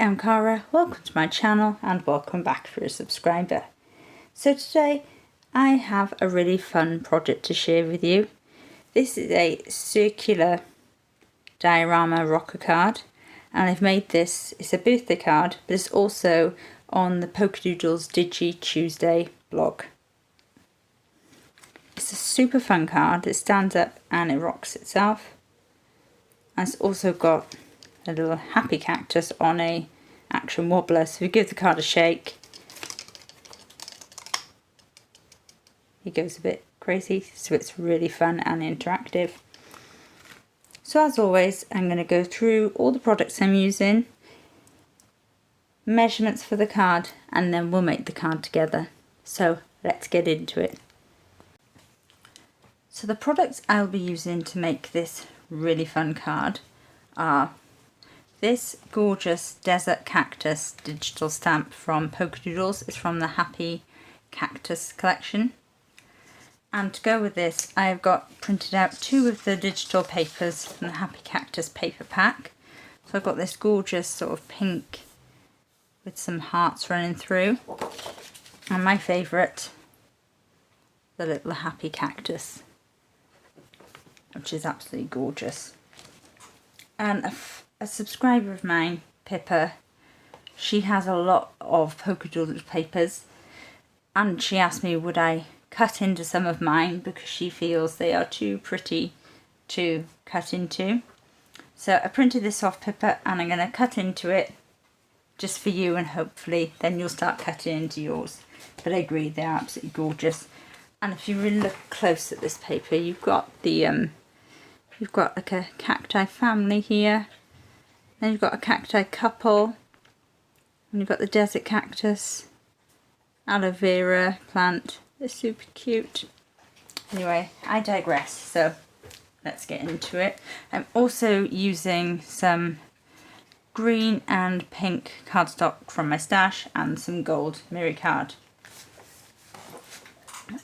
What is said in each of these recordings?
I'm Cara, welcome to my channel and welcome back if you're a subscriber. So today I have a really fun project to share with you. This is a circular diorama rocker card and I've made this, it's a birthday card, but it's also on the Polkadoodles Digi Tuesday blog. It's a super fun card, it stands up and it rocks itself. And it's also got a little happy cactus on a action wobbler, so if you give the card a shake he goes a bit crazy, so it's really fun and interactive. So as always I'm going to go through all the products I'm using, measurements for the card, and then we'll make the card together. So let's get into it. So the products I'll be using to make this really fun card are this gorgeous desert cactus digital stamp from Polkadoodles. It's from the Happy Cactus collection. And to go with this I've got printed out 2 of the digital papers from the Happy Cactus paper pack. So I've got this gorgeous sort of pink with some hearts running through. And my favourite, the little happy cactus, which is absolutely gorgeous. And a subscriber of mine, Pippa, she has a lot of Polkadoodles papers and she asked me would I cut into some of mine because she feels they are too pretty to cut into. So I printed this off, Pippa, and I'm going to cut into it just for you, and hopefully then you'll start cutting into yours. But I agree, they're absolutely gorgeous. And if you really look close at this paper, you've got the you've got like a cacti family here, then you've got a cacti couple, and you've got the desert cactus, aloe vera plant. They're super cute. Anyway, I digress, so let's get into it. I'm also using some green and pink cardstock from my stash and some gold mirror card.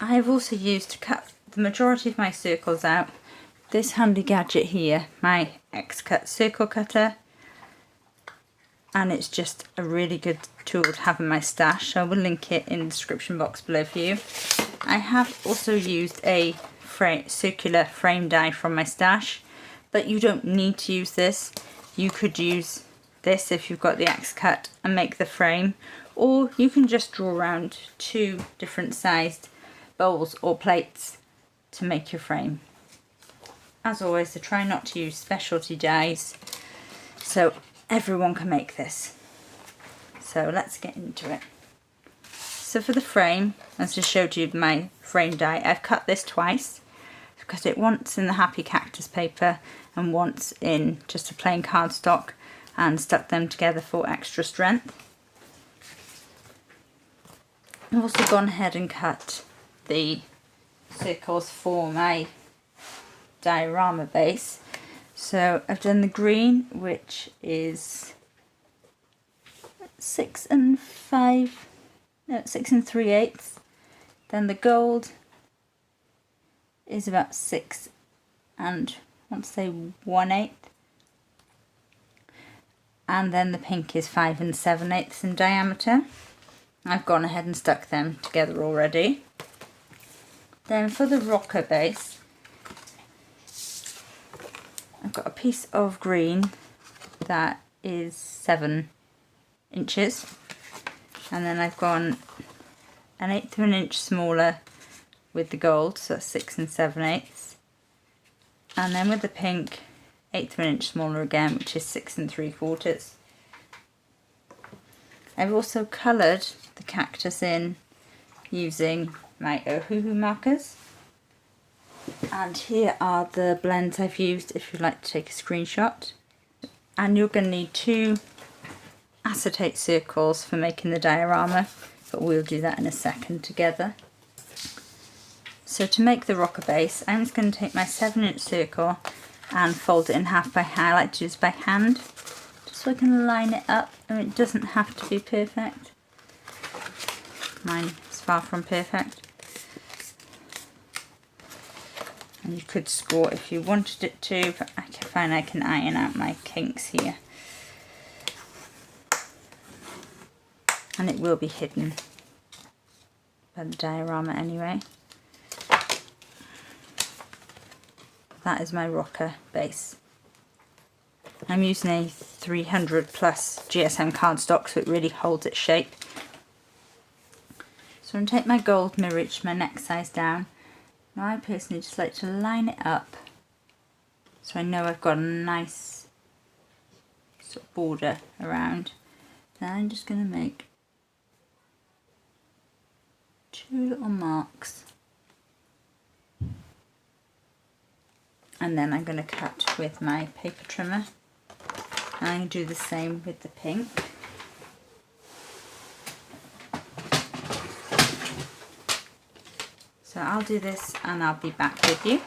I've also used to cut the majority of my circles out this handy gadget here, my X-Cut circle cutter, and it's just a really good tool to have in my stash, so I will link it in the description box below for you. I have also used a circular frame die from my stash, but you don't need to use this. You could use this if you've got the X-Cut and make the frame, or you can just draw around 2 different sized bowls or plates to make your frame. As always, I try not to use specialty dies so everyone can make this. So let's get into it. So for the frame, as I showed you my frame die, I've cut this twice because it once in the Happy Cactus paper and once in just a plain cardstock, and stuck them together for extra strength. I've also gone ahead and cut the circles for my diorama base. So I've done the green, which is 6 3/8. Then the gold is about 6 and I want to say 1/8. And then the pink is 5 7/8 in diameter. I've gone ahead and stuck them together already. Then for the rocker base, I've got a piece of green that is 7 inches, and then I've gone 1/8 of an inch smaller with the gold, so that's 6 7/8, and then with the pink 1/8 of an inch smaller again, which is 6 3/4. I've also coloured the cactus in using my Ohuhu markers. And here are the blends I've used if you'd like to take a screenshot. And you're going to need 2 acetate circles for making the diorama, but we'll do that in a second together. So to make the rocker base, I'm just going to take my 7-inch circle and fold it in half by hand. I like to do this by hand, just so I can line it up, and it doesn't have to be perfect. Mine is far from perfect. And you could score if you wanted it to, but I find I can iron out my kinks here. and it will be hidden by the diorama anyway. That is my rocker base. I'm using a 300 plus GSM cardstock, so it really holds its shape. So I'm going to take my gold mirror to my next size down. Now I personally just like to line it up so I know I've got a nice sort of border around. Then I'm just going to make 2 little marks, and then I'm going to cut with my paper trimmer, and I'm going to do the same with the pink. So I'll do this and I'll be back with you.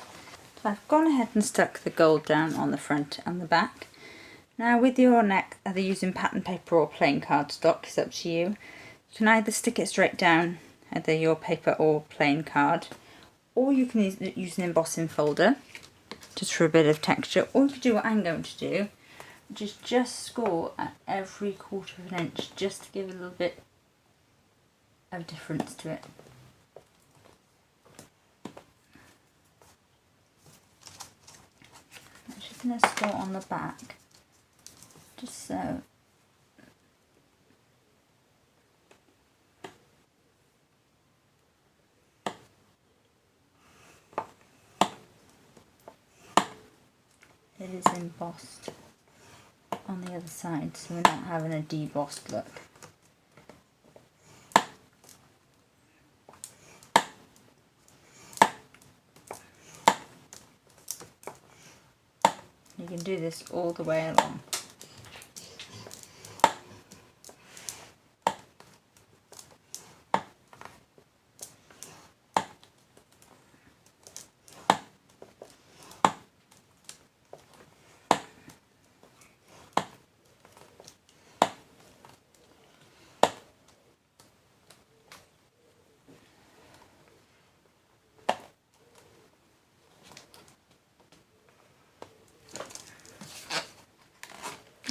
So I've gone ahead and stuck the gold down on the front and the back. Now with your neck, either using pattern paper or plain cardstock, it's up to you. You can either stick it straight down, either your paper or plain card, or you can use an embossing folder just for a bit of texture, or you could do what I'm going to do, which is just score at every 1/4 of an inch, just to give a little bit of difference to it. I'm just going to score on the back, just so. It is embossed on the other side, so we're not having a debossed look. You can do this all the way along.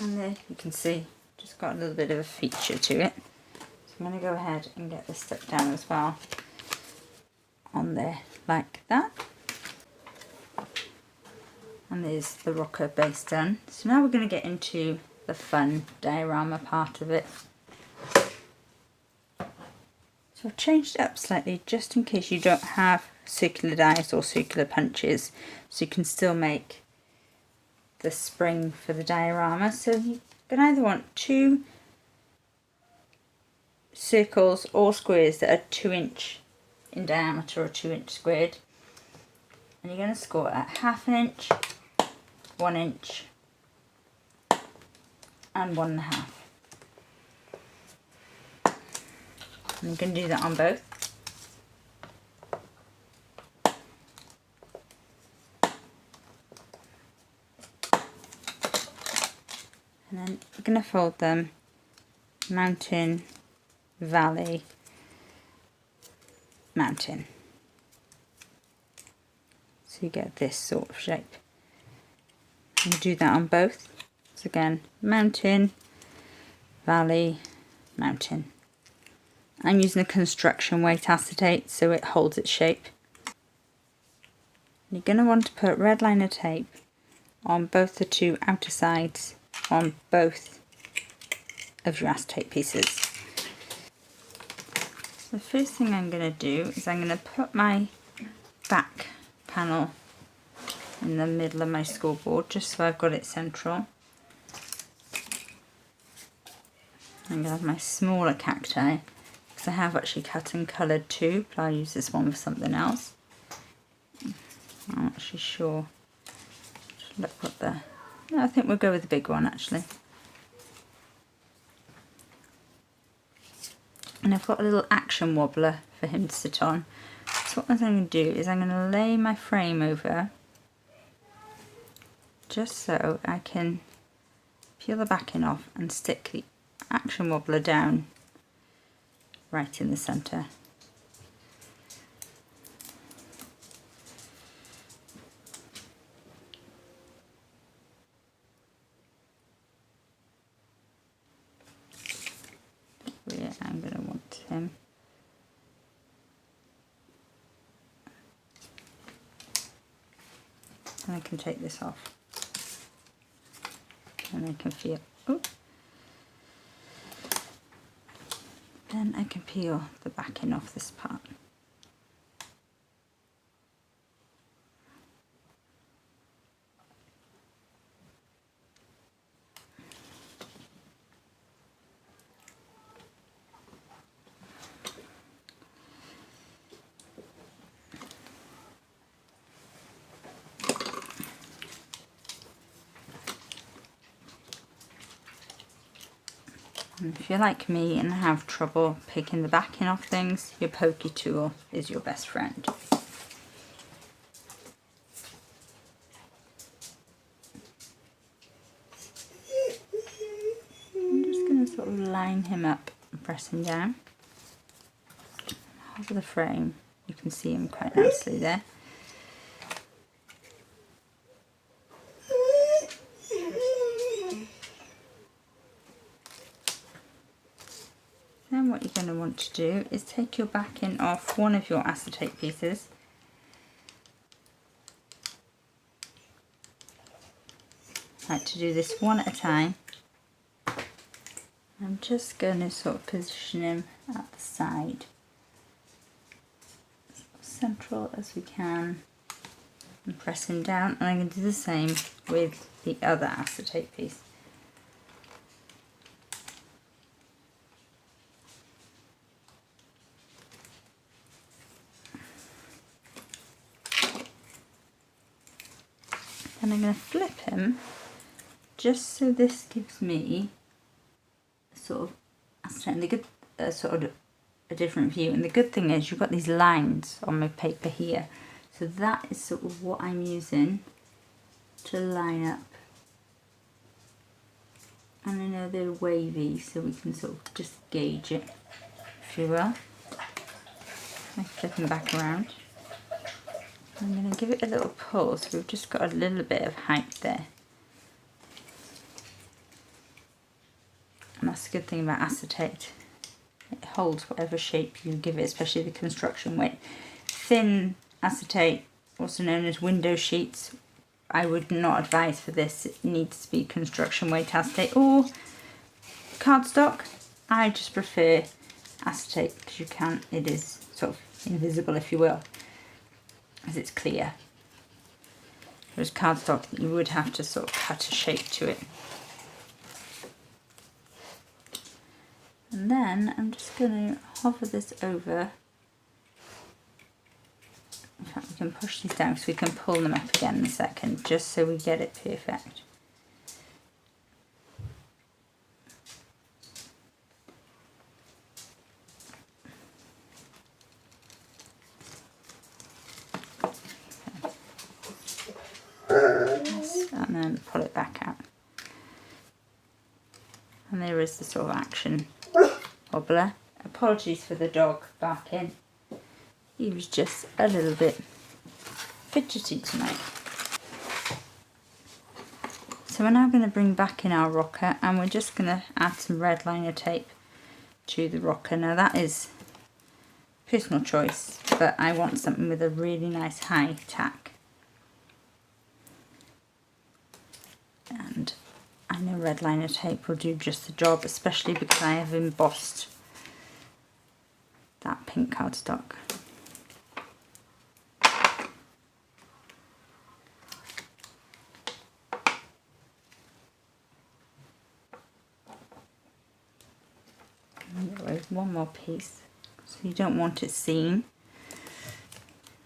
And there you can see, just got a little bit of a feature to it. So I'm going to go ahead and get this stuck down as well on there, like that. And there's the rocker base done. So now we're going to get into the fun diorama part of it. So I've changed it up slightly just in case you don't have circular dies or circular punches, so you can still make the spring for the diorama. So you can either want 2 circles or squares that are 2 inch in diameter or 2 inch squared, and you're going to score at 1/2 inch, 1 inch and 1.5. And you can do that on both. And then we're going to fold them mountain, valley, mountain. So you get this sort of shape. And you do that on both. So again, mountain, valley, mountain. I'm using a construction weight acetate so it holds its shape. You're going to want to put red liner tape on both the 2 outer sides on both of your acetate pieces. So the first thing I'm going to do is I'm going to put my back panel in the middle of my scoreboard just so I've got it central. I'm going to have my smaller cacti because I have actually cut and coloured 2, but I'll use this one with something else. I'm not actually sure. Just look what the... No, I think we'll go with the big one actually. And I've got a little action wobbler for him to sit on. So what I'm going to do is I'm going to lay my frame over just so I can peel the backing off and stick the action wobbler down right in the centre. Where I'm him. And I can take this off. And I can feel, oh. Then I can peel the backing off this part. And if you're like me and have trouble picking the backing off things, your pokey tool is your best friend. I'm just going to sort of line him up and press him down. Over the frame, you can see him quite nicely there. Then what you're going to want to do is take your backing off one of your acetate pieces. I like to do this one at a time. I'm just going to sort of position him at the side, as central as we can, and press him down. And I'm going to do the same with the other acetate piece. And I'm going to flip him just so this gives me sort of acetate, the good sort of a different view. And the good thing is you've got these lines on my paper here, so that is sort of what I'm using to line up. And I know they're wavy, so we can sort of just gauge it, if you will. I flip them back around. I'm going to give it a little pull, so we've just got a little bit of height there. And that's the good thing about acetate. It holds whatever shape you give it, especially the construction weight. Thin acetate, also known as window sheets, I would not advise for this. It needs to be construction weight acetate or cardstock. I just prefer acetate because it is sort of invisible, if you will, as it's clear. Whereas cardstock, you would have to sort of cut a shape to it. And then I'm just going to hover this over. In fact, we can push these down so we can pull them up again in a second, just so we get it perfect. And then pull it back out. And there is the sort of action wobbler. Apologies for the dog barking. He was just a little bit fidgety tonight. So we're now going to bring back in our rocker, and we're just going to add some red liner tape to the rocker. Now that is personal choice, but I want something with a really nice high tack. And I know red liner tape will do just the job, especially because I have embossed that pink cardstock. With one more piece, so you don't want it seen,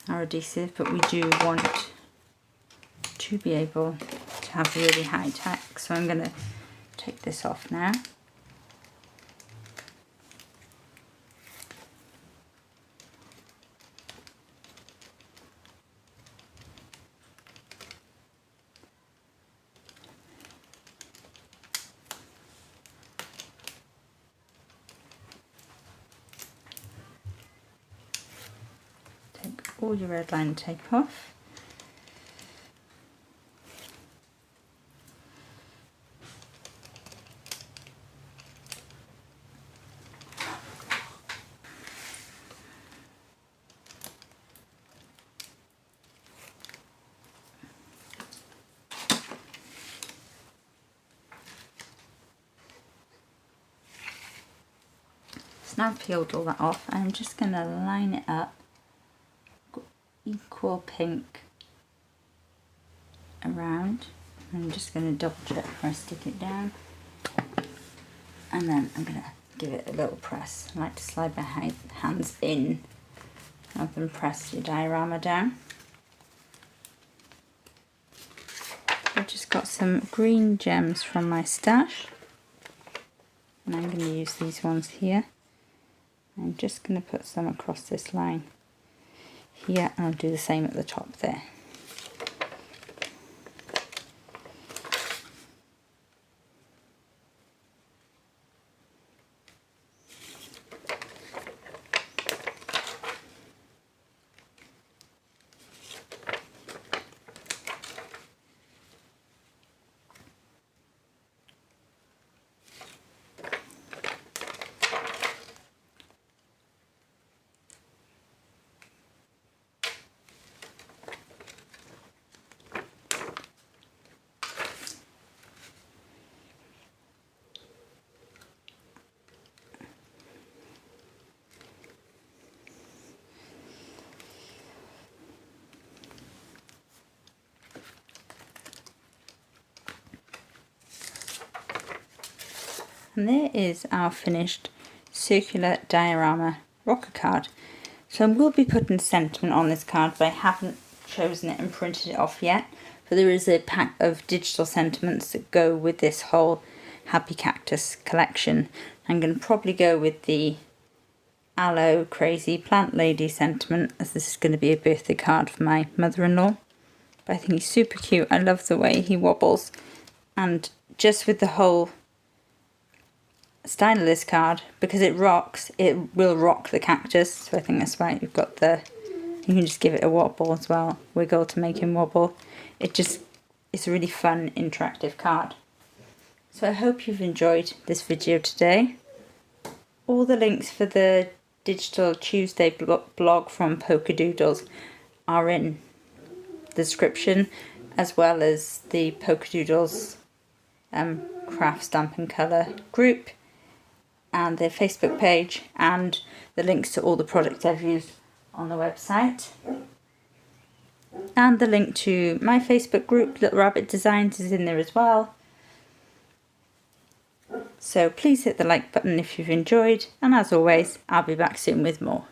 our adhesive, but we do want to be able to have really high tack. So I'm going to take this off now. All your red line tape off. So now I've peeled all that off, I'm just going to line it up, equal pink around. I'm just going to double check before I stick it down, and then I'm going to give it a little press. I like to slide my hands in rather than press your diorama down. I've just got some green gems from my stash, and I'm going to use these ones here. I'm just going to put some across this line here, and I'll do the same at the top there. And there is our finished circular diorama rocker card. So I will be putting sentiment on this card, but I haven't chosen it and printed it off yet. But there is a pack of digital sentiments that go with this whole Happy Cactus collection. I'm going to probably go with the Aloe Crazy Plant Lady sentiment, as this is going to be a birthday card for my mother-in-law. But I think he's super cute. I love the way he wobbles, and just with the whole style of this card, because it rocks, it will rock the cactus. So I think that's why you've got the, you can just give it a wobble as well, wiggle to make him wobble. It's a really fun interactive card. So I hope you've enjoyed this video today. All the links for the Digital Tuesday blog from Polkadoodles are in the description, as well as the Polkadoodles craft stamp and colour group, and their Facebook page, and the links to all the products I've used on the website. And the link to my Facebook group, Little Rabbit Designs, is in there as well. So please hit the like button if you've enjoyed, and as always, I'll be back soon with more.